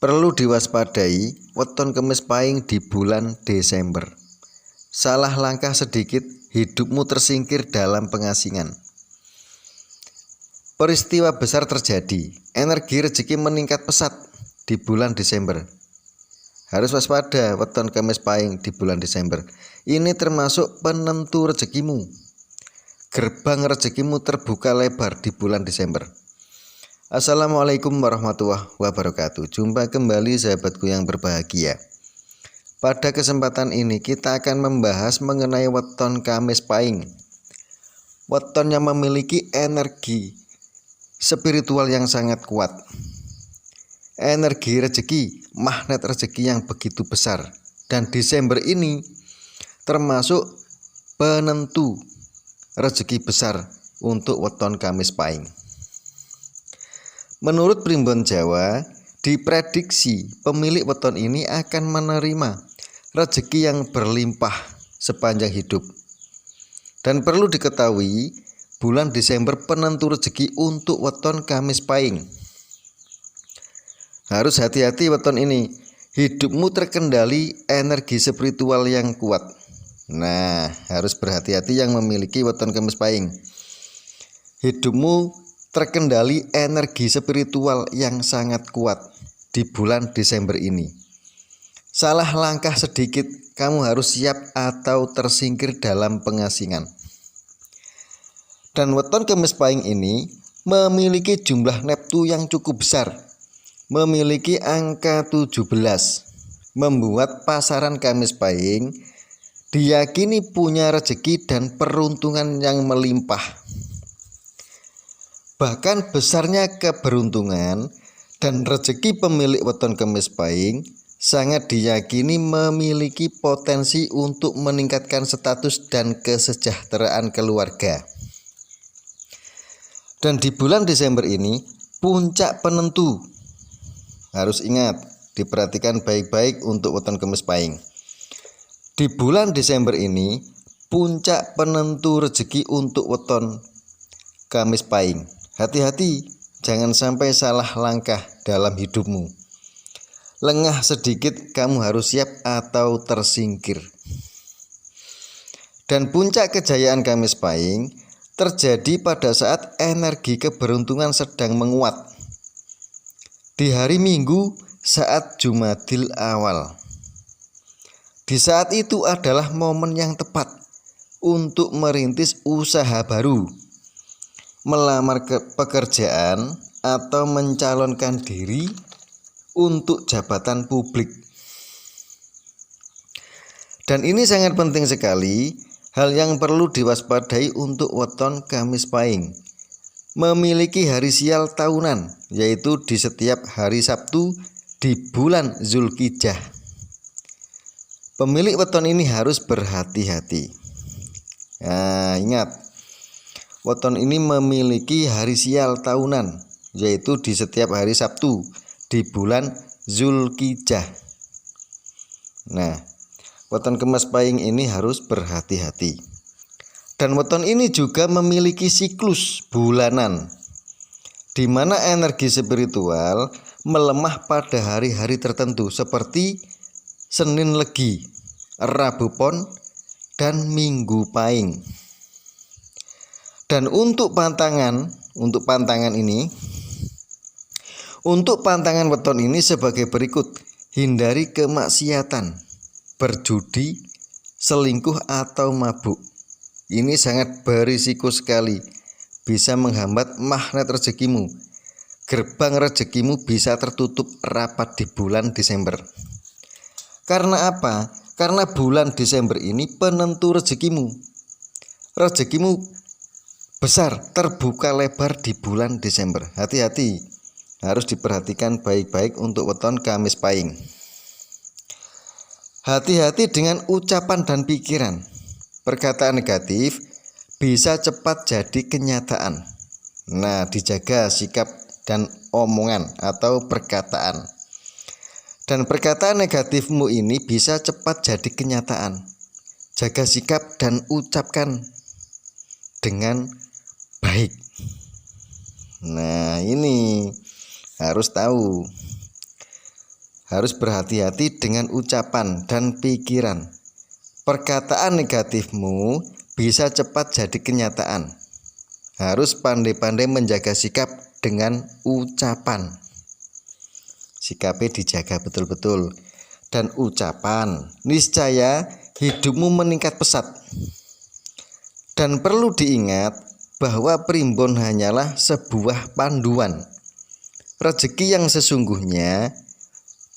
Perlu diwaspadai weton Kemis Pahing di bulan Desember. Salah langkah sedikit, hidupmu tersingkir dalam pengasingan. Peristiwa besar terjadi, energi rezeki meningkat pesat di bulan Desember. Harus waspada weton Kemis Pahing di bulan Desember. Ini termasuk penentu rezekimu. Gerbang rezekimu terbuka lebar di bulan Desember. Assalamualaikum warahmatullahi wabarakatuh. Jumpa kembali sahabatku yang berbahagia. Pada kesempatan ini kita akan membahas mengenai weton Kemis Pahing. Weton yang memiliki energi spiritual yang sangat kuat. Energi rezeki, magnet rezeki yang begitu besar. Dan Desember ini termasuk penentu rezeki besar untuk weton Kemis Pahing. Menurut Primbon Jawa, diprediksi pemilik weton ini akan menerima rezeki yang berlimpah sepanjang hidup. Dan perlu diketahui, bulan Desember penentu rezeki untuk weton Kemis Pahing. Harus hati-hati weton ini. Hidupmu terkendali energi spiritual yang kuat. Nah, harus berhati-hati yang memiliki weton Kemis Pahing. Hidupmu terkendali energi spiritual yang sangat kuat di bulan Desember ini. Salah langkah sedikit, kamu harus siap atau tersingkir dalam pengasingan. Dan weton Kemis Pahing ini memiliki jumlah neptu yang cukup besar, memiliki angka 17, membuat pasaran Kemis Pahing diyakini punya rezeki dan peruntungan yang melimpah. Bahkan besarnya keberuntungan dan rezeki pemilik weton Kemis Pahing sangat diyakini memiliki potensi untuk meningkatkan status dan kesejahteraan keluarga. Dan di bulan Desember ini puncak penentu. Harus ingat, diperhatikan baik-baik untuk weton Kemis Pahing. Di bulan Desember ini puncak penentu rezeki untuk weton Kemis Pahing. Hati-hati, jangan sampai salah langkah dalam hidupmu. Lengah sedikit, kamu harus siap atau tersingkir. Dan puncak kejayaan Kemis Pahing terjadi pada saat energi keberuntungan sedang menguat. Di hari Minggu saat Jumadil Awal. Di saat itu adalah momen yang tepat untuk merintis usaha baru, melamar pekerjaan, atau mencalonkan diri untuk jabatan publik. Dan ini sangat penting sekali, hal yang perlu diwaspadai untuk weton Kemis Pahing. Memiliki hari sial tahunan, yaitu di setiap hari Sabtu di bulan Zulhijjah. Pemilik weton ini harus berhati-hati. Nah, ingat, weton ini memiliki hari sial tahunan, yaitu di setiap hari Sabtu di bulan Zulhijjah. Nah, weton Kemis Pahing ini harus berhati-hati. Dan weton ini juga memiliki siklus bulanan, di mana energi spiritual melemah pada hari-hari tertentu seperti Senin Legi, Rabu Pon, dan Minggu Pahing. Dan untuk pantangan weton ini sebagai berikut: hindari kemaksiatan, berjudi, selingkuh atau mabuk. Ini sangat berisiko sekali, bisa menghambat magnet rezekimu. Gerbang rezekimu bisa tertutup rapat di bulan Desember. Karena apa? Karena bulan Desember ini penentu rezekimu. Rezekimu besar, terbuka lebar di bulan Desember. Hati-hati, harus diperhatikan baik-baik untuk weton Kemis Pahing. Hati-hati dengan ucapan dan pikiran. Perkataan negatif bisa cepat jadi kenyataan. Nah, dijaga sikap dan omongan atau perkataan. Dan perkataan negatifmu ini bisa cepat jadi kenyataan. Jaga sikap dan ucapkan dengan baik. Nah, ini harus tahu. Harus berhati-hati dengan ucapan dan pikiran. Perkataan negatifmu bisa cepat jadi kenyataan. Harus pandai-pandai menjaga sikap dengan ucapan. Sikapnya dijaga betul-betul. Dan ucapan, niscaya hidupmu meningkat pesat. Dan perlu diingat bahwa primbon hanyalah sebuah panduan. Rezeki yang sesungguhnya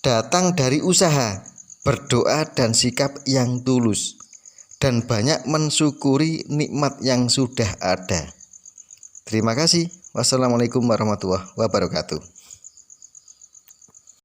datang dari usaha, berdoa dan sikap yang tulus, dan banyak mensyukuri nikmat yang sudah ada. Terima kasih. Wassalamualaikum warahmatullahi wabarakatuh.